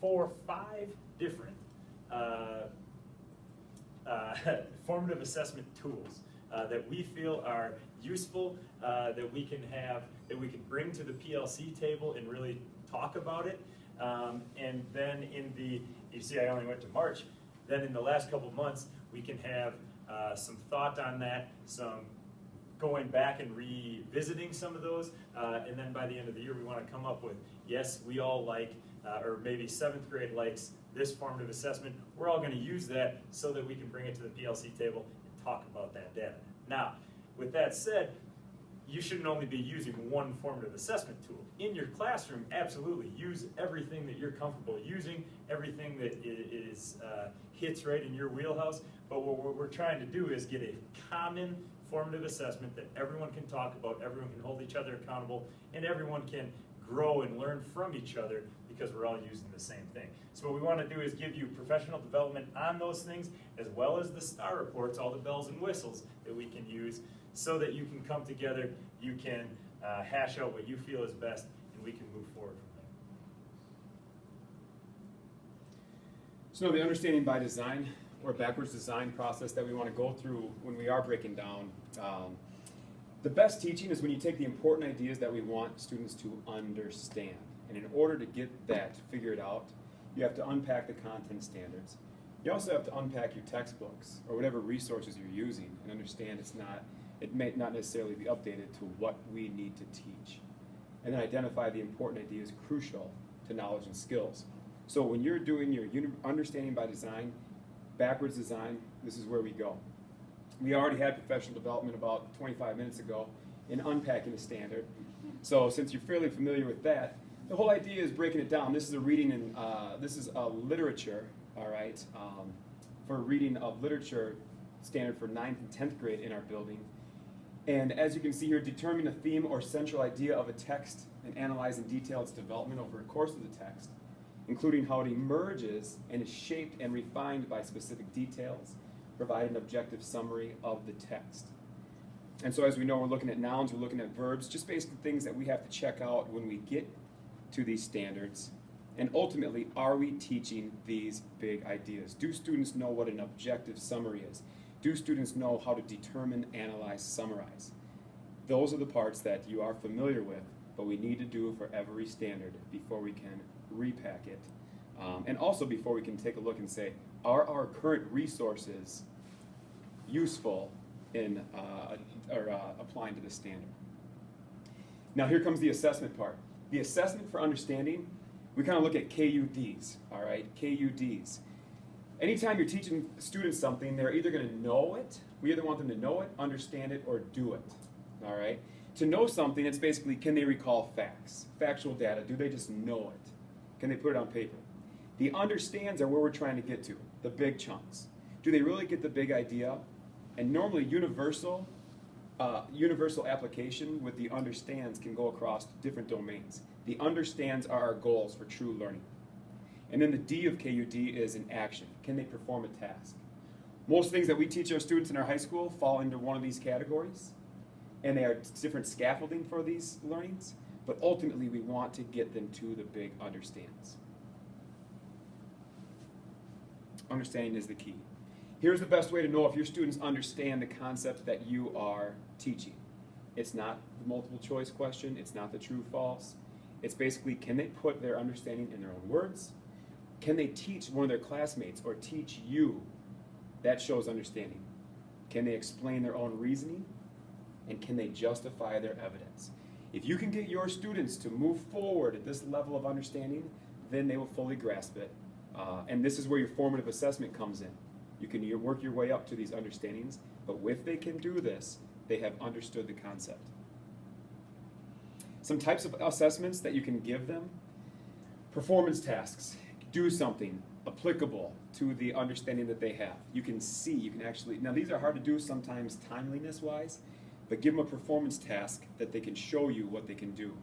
5 different formative assessment tools that we feel are useful, that we can bring to the PLC table and really talk about it. And then you see I only went to March, then in the last couple months we can have some thought on that, some going back and revisiting some of those, and then by the end of the year we want to come up with, yes, we all like, or maybe 7th grade likes this formative assessment. We're all going to use that so that we can bring it to the PLC table and talk about that data. Now, with that said, you shouldn't only be using one formative assessment tool. In your classroom, absolutely, use everything that you're comfortable using, everything that hits right in your wheelhouse, but what we're trying to do is get a common formative assessment that everyone can talk about, everyone can hold each other accountable, and everyone can grow and learn from each other because we're all using the same thing. So what we want to do is give you professional development on those things, as well as the STAR reports, all the bells and whistles that we can use, so that you can come together, you can hash out what you feel is best, and we can move forward from there. So the understanding by design or backwards design process that we want to go through when we are breaking down, the best teaching is when you take the important ideas that we want students to understand. And in order to get that figured out, you have to unpack the content standards. You also have to unpack your textbooks or whatever resources you're using and understand it may not necessarily be updated to what we need to teach. And then identify the important ideas crucial to knowledge and skills. So when you're doing your understanding by design, backwards design, this is where we go. We already had professional development about 25 minutes ago in unpacking the standard. So since you're fairly familiar with that, the whole idea is breaking it down. This is a reading and this is a literature, all right, for reading of literature standard for 9th and 10th grade in our building. And as you can see here, determine a theme or central idea of a text and analyze in detail its development over the course of the text, including how it emerges and is shaped and refined by specific details, provide an objective summary of the text. And so as we know, we're looking at nouns, we're looking at verbs, just basic things that we have to check out when we get to these standards. And ultimately, are we teaching these big ideas? Do students know what an objective summary is? Do students know how to determine, analyze, summarize? Those are the parts that you are familiar with, but we need to do for every standard before we can repack it. And also before we can take a look and say, are our current resources useful in applying to the standard? Now here comes the assessment part. The assessment for understanding, we kind of look at KUDs, all right? KUDs. Anytime you're teaching students something, they're either going to know it, we either want them to know it, understand it, or do it, all right? To know something, it's basically, can they recall facts, factual data? Do they just know it? Can they put it on paper? The understands are where we're trying to get to, the big chunks. Do they really get the big idea? And normally universal application with the understands can go across different domains. The understands are our goals for true learning. And then the D of KUD is an action. Can they perform a task? Most things that we teach our students in our high school fall into one of these categories, and they are different scaffolding for these learnings, but ultimately we want to get them to the big understands. Understanding is the key. Here's the best way to know if your students understand the concept that you are teaching. It's not the multiple choice question, it's not the true false. It's basically, can they put their understanding in their own words? Can they teach one of their classmates or teach you? That shows understanding. Can they explain their own reasoning? And can they justify their evidence? If you can get your students to move forward at this level of understanding, then they will fully grasp it. And this is where your formative assessment comes in. You can work your way up to these understandings, but if they can do this, they have understood the concept. Some types of assessments that you can give them: performance tasks. Do something applicable to the understanding that they have. You can see, you can actually, now these are hard to do sometimes timeliness-wise, but give them a performance task that they can show you what they can do.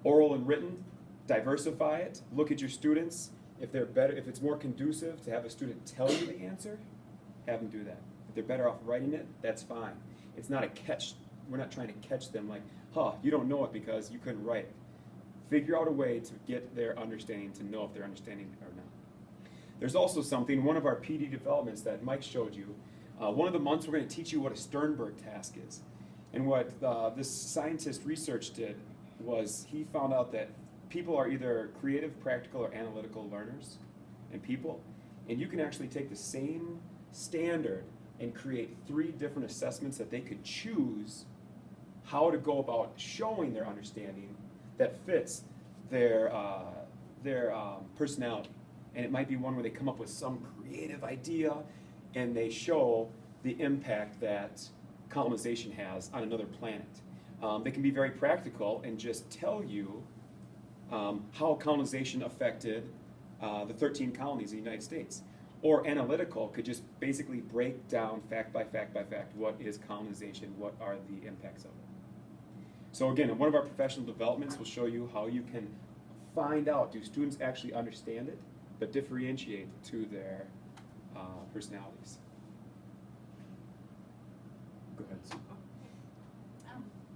Oral and written, diversify it. Look at your students. If they're better, if it's more conducive to have a student tell you the answer, have them do that. If they're better off writing it, that's fine. It's not a catch. We're not trying to catch them like, huh, you don't know it because you couldn't write it. figure out a way to get their understanding, to know if they're understanding or not. There's also something, one of our PD developments that Mike showed you, one of the months we're going to teach you what a Sternberg task is. And what this scientist research did was he found out that people are either creative, practical, or analytical learners and people. And you can actually take the same standard and create 3 different assessments that they could choose how to go about showing their understanding that fits their personality. And it might be one where they come up with some creative idea and they show the impact that colonization has on another planet. They can be very practical and just tell you how colonization affected the 13 colonies in the United States. Or analytical could just basically break down fact by fact by fact what is colonization, what are the impacts of it. So again, in one of our professional developments, we'll show you how you can find out, do students actually understand it, but differentiate to their personalities. Go ahead, Sue.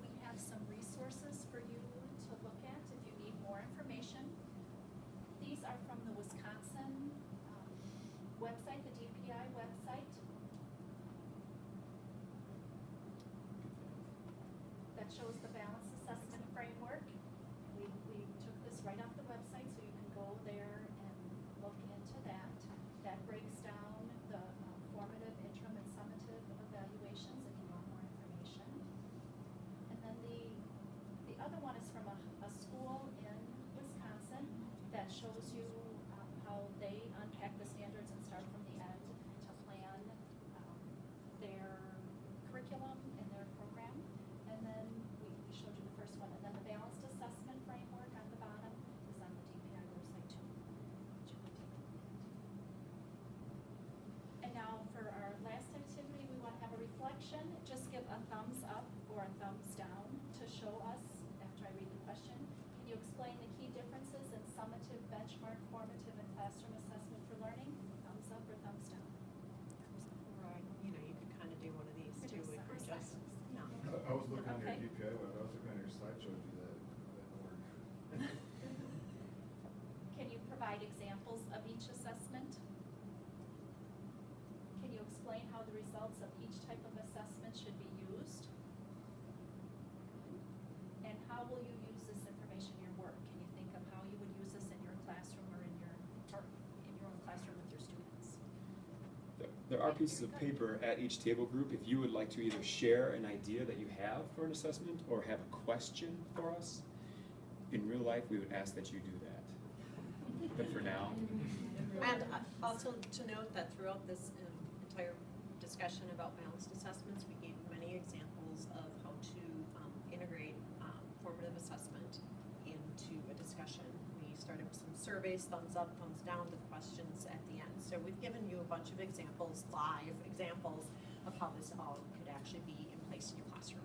We have some resources for you to look at if you need more information. These are from the Wisconsin website, the DPI website. That shows the balanced assessment framework. We took this right off the website, so you can go there and look into that. That breaks down the formative, interim, and summative evaluations if you want more information. And then the other one is from a school in Wisconsin that shows you how they unpack the standards and start from the end to plan their curriculum and their program. And then we showed you the first one. And then the balanced assessment framework on the bottom is on the DPI website too. And now for our last activity, we want to have a reflection. Just give a thumbs up or a thumbs down to show us, after I read the question, can you explain the key differences in summative, benchmark, formative, and classroom assessment for learning? Thumbs up or thumbs down? Right, you know, you could kind of do one of these Could too do if you're summer just, sessions. no. I was looking on your Okay. DPI web, I was looking on your slideshow to do that. That work. Can you provide examples of each assessment? Can you explain how the results of each type of assessment should be used? And how will you use this information in your work? Can you think of how you would use this in your classroom or in your own classroom with your students? There are pieces of paper at each table group if you would like to either share an idea that you have for an assessment or have a question for us. In real life, we would ask that you do that. But for now, And also to note that throughout this entire discussion about balanced assessments, we gave many examples of how to integrate formative assessment into a discussion. We started with some surveys, thumbs up, thumbs down, with questions at the end. So we've given you a bunch of examples, live examples, of how this all could actually be in place in your classroom.